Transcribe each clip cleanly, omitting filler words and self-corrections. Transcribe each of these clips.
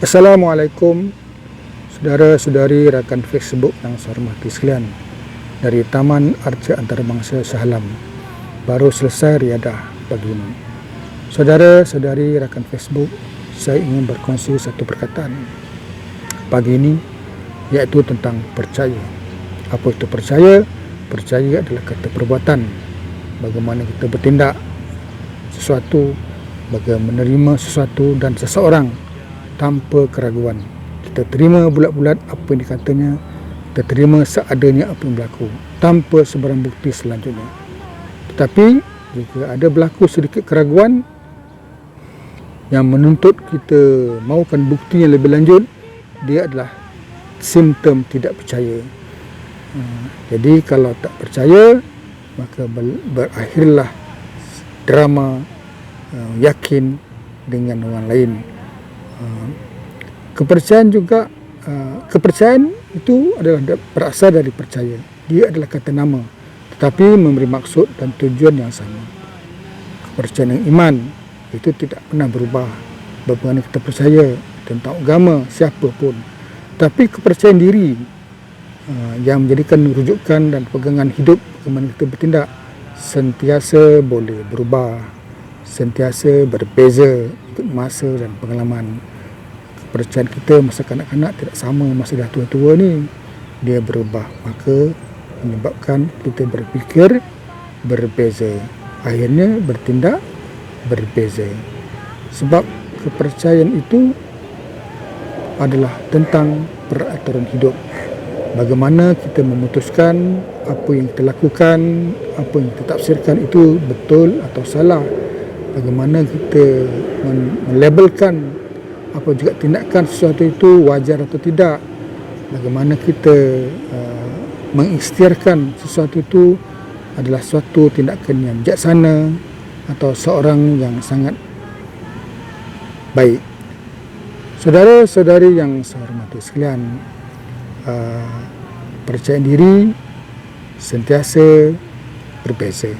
Assalamualaikum saudara-saudari rakan Facebook yang saya hormati sekalian. Dari Taman Arca Antarabangsa Shah Alam, baru selesai riadah pagi ini. Saudara-saudari rakan Facebook, saya ingin berkongsi satu perkataan pagi ini, iaitu tentang percaya. Apa itu percaya? Percaya adalah kata perbuatan, bagaimana kita bertindak sesuatu, bagaimana menerima sesuatu dan seseorang tanpa keraguan. Kita terima bulat-bulat apa yang dikatanya, kita terima seadanya apa yang berlaku, tanpa sebarang bukti selanjutnya. Tetapi jika ada berlaku sedikit keraguan yang menuntut kita mahukan bukti yang lebih lanjut, dia adalah simptom tidak percaya. Jadi kalau tak percaya, maka berakhirlah drama yakin dengan orang lain. Kepercayaan juga, kepercayaan itu adalah berasal dari percaya. Dia adalah kata nama, tetapi memberi maksud dan tujuan yang sama. Kepercayaan yang iman itu tidak pernah berubah bagaimana kita percaya tentang agama siapapun. Tapi kepercayaan diri yang menjadikan rujukan dan pegangan hidup bagaimana kita bertindak sentiasa boleh berubah, sentiasa berbeza ikut masa dan pengalaman. Kepercayaan kita masa kanak-kanak tidak sama masa dah tua-tua ni. Dia berubah, maka menyebabkan kita berfikir berbeza, akhirnya bertindak berbeza. Sebab kepercayaan itu adalah tentang peraturan hidup. Bagaimana kita memutuskan apa yang kita lakukan, apa yang kita tafsirkan itu betul atau salah. Bagaimana kita melabelkan apa juga tindakan sesuatu itu wajar atau tidak. Bagaimana kita mengikhtiarkan sesuatu itu adalah suatu tindakan yang bijaksana atau seorang yang sangat baik. Saudara-saudari yang saya hormati sekalian, percaya diri sentiasa berbeza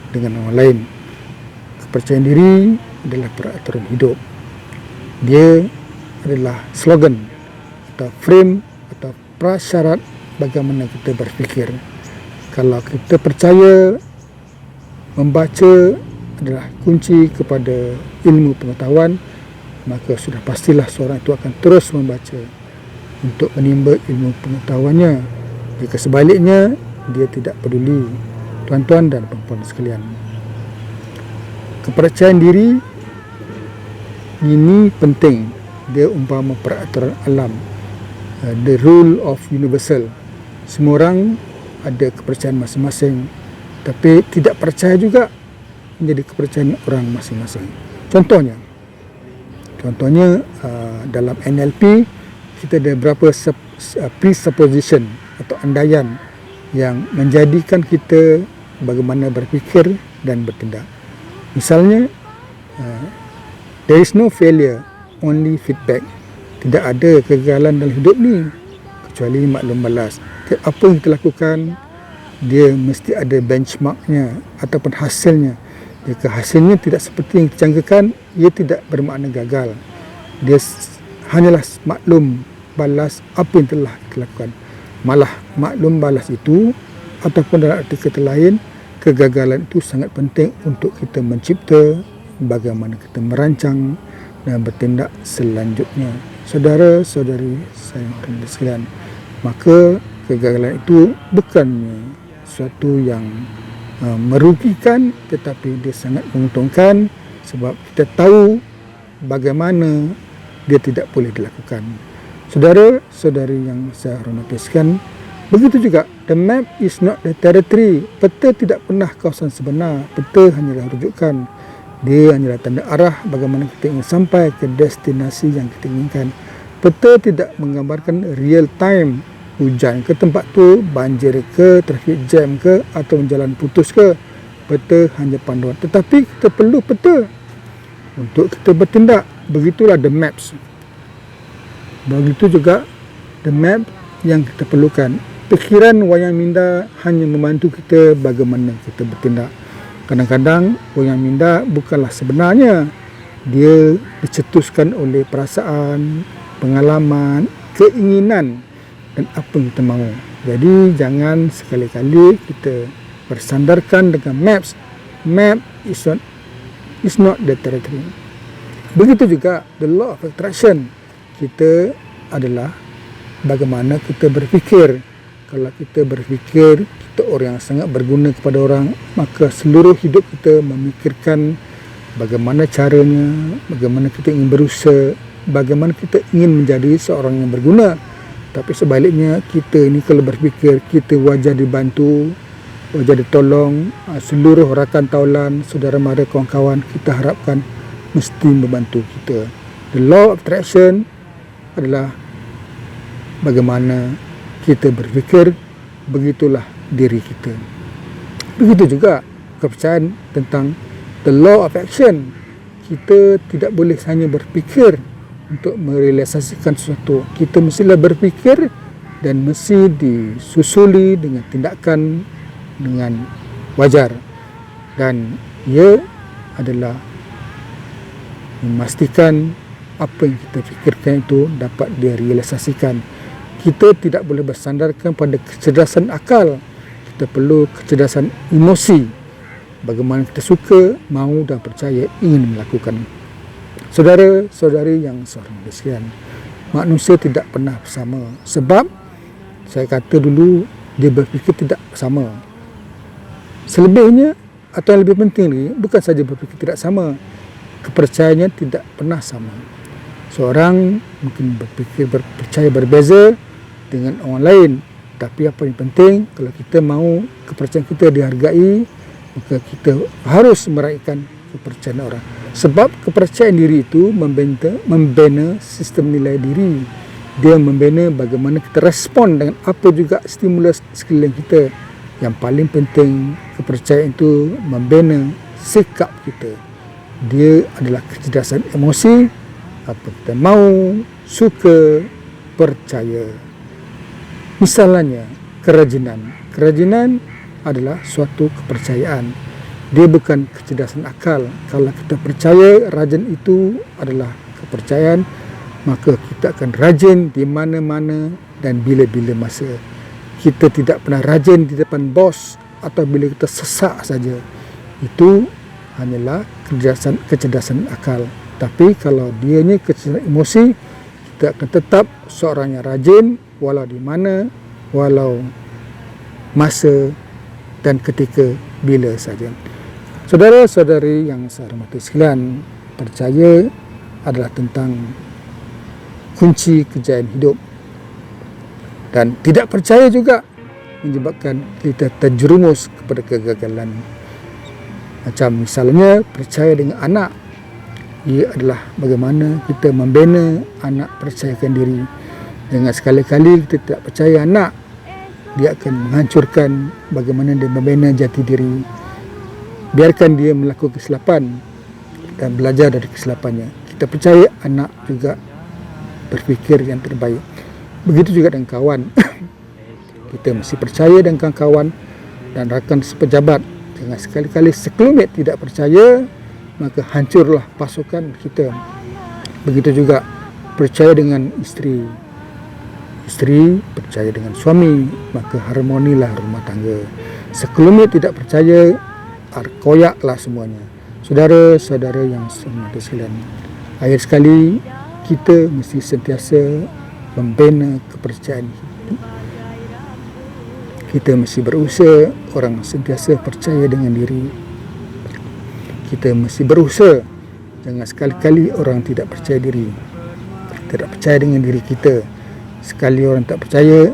dengan orang lain. Kepercayaan diri adalah peraturan hidup. Dia adalah slogan atau frame atau prasyarat bagaimana kita berfikir. Kalau kita percaya, membaca adalah kunci kepada ilmu pengetahuan, maka sudah pastilah seorang itu akan terus membaca untuk menimba ilmu pengetahuannya. Jika sebaliknya, dia tidak peduli. Tuan-tuan dan puan-puan sekalian, kepercayaan diri ini penting. Dia umpama peraturan alam, the rule of universal. Semua orang ada kepercayaan masing-masing, tapi tidak percaya juga menjadi kepercayaan orang masing-masing. Contohnya dalam NLP kita ada beberapa presupposition atau andaian yang menjadikan kita bagaimana berfikir dan bertindak. Misalnya, there is no failure, only feedback. Tidak ada kegagalan dalam hidup ni kecuali maklum balas. Apa yang kita lakukan, dia mesti ada benchmarknya ataupun hasilnya. Jika hasilnya tidak seperti yang dijangkakan, ia tidak bermakna gagal. Dia hanyalah maklum balas apa yang telah kita lakukan. Malah maklum balas itu ataupun dalam arti kata lain, kegagalan itu sangat penting untuk kita mencipta bagaimana kita merancang dan bertindak selanjutnya. Saudara-saudari saya hormati sekalian, maka kegagalan itu bukannya sesuatu yang merugikan, tetapi dia sangat menguntungkan sebab kita tahu bagaimana dia tidak boleh dilakukan. Saudara-saudari yang saya hormati sekalian, begitu juga the map is not the territory. Peta tidak pernah kawasan sebenar. Peta hanyalah rujukan. Dia hanyalah tanda arah bagaimana kita ingin sampai ke destinasi yang kita inginkan. Peta tidak menggambarkan real time, hujan ke tempat tu, banjir ke, traffic jam ke, atau jalan putus ke. Peta hanya panduan, tetapi kita perlu peta untuk kita bertindak. Begitulah the maps. Begitu juga the map yang kita perlukan. Pikiran wayang minda hanya membantu kita bagaimana kita bertindak. Kadang-kadang wayang minda bukanlah sebenarnya. Dia dicetuskan oleh perasaan, pengalaman, keinginan dan apa yang kita mahu. Jadi jangan sekali-kali kita bersandarkan dengan maps. Map is not the territory. Begitu juga the law of attraction. Kita adalah bagaimana kita berfikir. Kalau kita berfikir kita orang yang sangat berguna kepada orang, maka seluruh hidup kita memikirkan bagaimana caranya, bagaimana kita ingin berusaha, bagaimana kita ingin menjadi seorang yang berguna. Tapi sebaliknya, kita ini kalau berfikir kita wajar dibantu, wajar ditolong, seluruh rakan taulan, saudara mara, kawan-kawan kita harapkan mesti membantu kita. The law of attraction adalah bagaimana kita berfikir, begitulah diri kita. Begitu juga kepercayaan tentang the law of action. Kita tidak boleh hanya berfikir untuk merealisasikan sesuatu. Kita mestilah berfikir dan mesti disusuli dengan tindakan dengan wajar. Dan ia adalah memastikan apa yang kita fikirkan itu dapat direalisasikan. Kita tidak boleh bersandarkan pada kecerdasan akal. Kita perlu kecerdasan emosi. Bagaimana kita suka, mahu dan percaya ingin melakukan. Saudara-saudari yang saya hormati sekalian, manusia tidak pernah bersama. Sebab saya kata dulu, dia berfikir tidak sama. Selebihnya atau yang lebih penting lagi, bukan saja berfikir tidak sama, kepercayaannya tidak pernah sama. Seorang mungkin percaya berbeza dengan orang lain, tapi apa yang penting, kalau kita mahu kepercayaan kita dihargai, maka kita harus meraihkan kepercayaan orang. Sebab kepercayaan diri itu membina sistem nilai diri. Dia membina bagaimana kita respon dengan apa juga stimulus sekeliling kita. Yang paling penting, kepercayaan itu membina sikap kita. Dia adalah kecerdasan emosi, apa kita mahu, suka, percaya. Misalnya, kerajinan. Kerajinan adalah suatu kepercayaan. Dia bukan kecerdasan akal. Kalau kita percaya rajin itu adalah kepercayaan, maka kita akan rajin di mana-mana dan bila-bila masa. Kita tidak pernah rajin di depan bos atau bila kita sesak saja. Itu hanyalah kecerdasan akal. Tapi kalau dianya kecerdasan emosi, kita akan tetap seorang yang rajin walau di mana, walau masa dan ketika bila saja. Saudara-saudari yang saya hormati sekalian, percaya adalah tentang kunci kejayaan hidup. Dan tidak percaya juga menyebabkan kita terjerumus kepada kegagalan. Macam misalnya percaya dengan anak. Ia adalah bagaimana kita membina anak percayakan diri. Jangan sekali-kali kita tidak percaya anak, dia akan menghancurkan bagaimana dia membina jati diri. Biarkan dia melakukan kesilapan dan belajar dari kesilapannya. Kita percaya anak juga berfikir yang terbaik. Begitu juga dengan kawan. Kita mesti percaya dengan kawan dan rakan sepejabat. Jangan sekali-kali sekelumit tidak percaya, maka hancurlah pasukan kita. Begitu juga percaya dengan isteri. Isteri percaya dengan suami, maka harmonilah rumah tangga. Sekelumit tidak percaya, koyaklah semuanya. Saudara-saudara yang saya hormati sekalian, akhir sekali kita mesti sentiasa membina kepercayaan. Kita mesti berusaha orang sentiasa percaya dengan diri. Kita mesti berusaha. Jangan sekali-kali orang tidak percaya diri, tidak percaya dengan diri kita. Sekali orang tak percaya,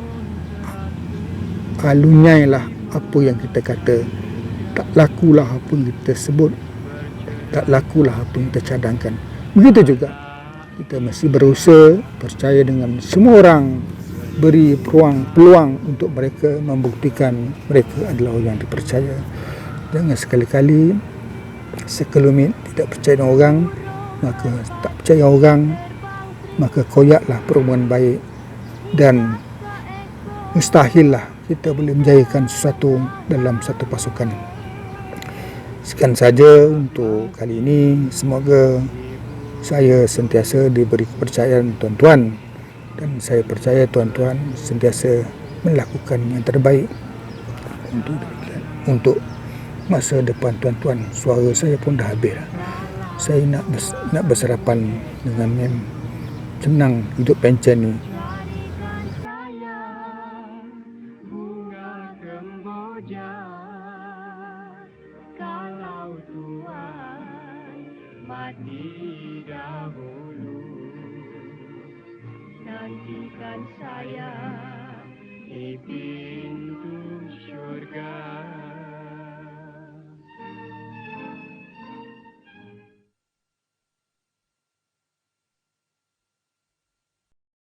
alunyailah apa yang kita kata. Tak lakulah apa yang kita sebut, tak lakulah apa yang kita cadangkan. Begitu juga kita mesti berusaha percaya dengan semua orang, beri peluang untuk mereka membuktikan mereka adalah orang yang dipercaya. Jangan sekali-kali sekelumit tidak percaya dengan orang, maka tak percaya orang, maka koyaklah perhubungan baik dan mustahillah kita boleh menjayakan sesuatu dalam satu pasukan. Sekian saja untuk kali ini. Semoga Saya sentiasa diberi kepercayaan tuan-tuan, dan saya percaya tuan-tuan sentiasa melakukan yang terbaik untuk masa depan tuan-tuan. Suara saya pun dah habis dah. Saya nak bersarapan dengan mem. Senang hidup pencen ni. Kalau Tuhan mati dahulu, nantikan saya di